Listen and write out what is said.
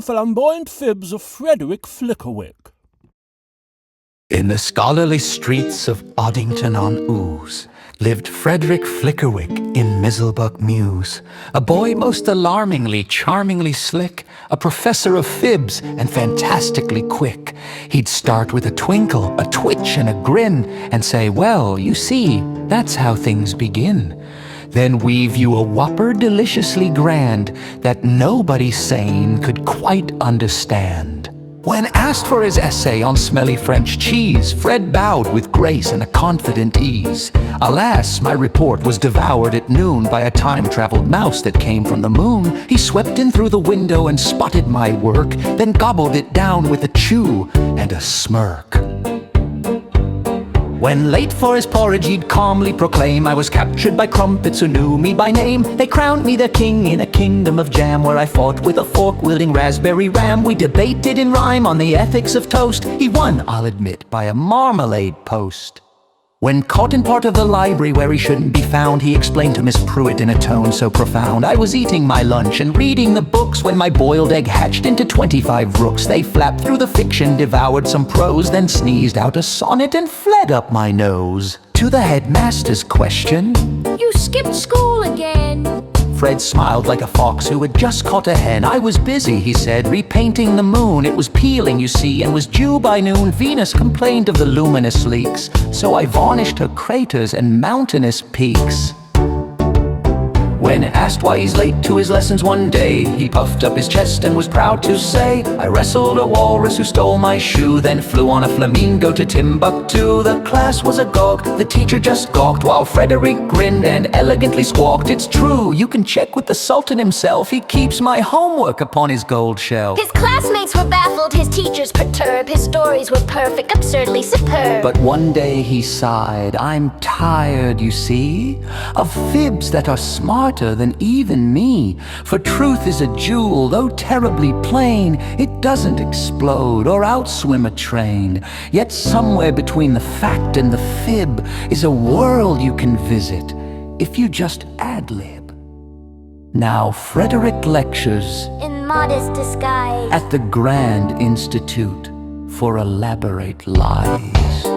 the Flamboyant Fibs of Frederick Flickerwick. In the scholarly streets of Oddington on Ooze lived Frederick Flickerwick in Mizzlebuck Mews, a boy most alarmingly, charmingly slick, a professor of fibs and fantastically quick. He'd start with a twinkle, a twitch and a grin, and say, "Well, you see, that's how things begin." Then weave you a whopper deliciously grand that nobody sane could quite understand. When asked for his essay on smelly French cheese, Fred bowed with grace and a confident ease. Alas, my report was devoured at noon by a time-traveled mouse that came from the moon. He swept in through the window and spotted my work, then gobbled it down with a chew and a smirk. When late for his porridge, he'd calmly proclaim, "I was captured by crumpets who knew me by name. They crowned me their king in a kingdom of jam, where I fought with a fork-wielding raspberry ram. We debated in rhyme on the ethics of toast. He won, I'll admit, by a marmalade post." When caught in part of the library where he shouldn't be found, he explained to Miss Pruitt in a tone so profound, "I was eating my lunch and reading the books when my boiled egg hatched into 25 rooks. They flapped through the fiction, devoured some prose, then sneezed out a sonnet and fled up my nose." To the headmaster's question, "You skipped school again?" Fred smiled like a fox who had just caught a hen. "I was busy," he said, "repainting the moon. It was peeling, you see, and was due by noon. Venus complained of the luminous leaks, so I varnished her craters and mountainous peaks." When asked why he's late to his lessons one day, he puffed up his chest and was proud to say, "I wrestled a walrus who stole my shoe, then flew on a flamingo to Timbuktu." The class was agog, the teacher just gawked, while Frederick grinned and elegantly squawked, "It's true, you can check with the Sultan himself. He keeps my homework upon his gold shelf." His classmates were baffled, his teachers perturbed. His stories were perfect, absurdly superb. But one day he sighed, "I'm tired, you see, of fibs that are smarter than even me. For truth is a jewel, though terribly plain. It doesn't explode or outswim a train. Yet somewhere between the fact and the fib is a world you can visit if you just ad-lib." Now Frederick lectures in modest disguise at the Grand Institute for Elaborate Lies.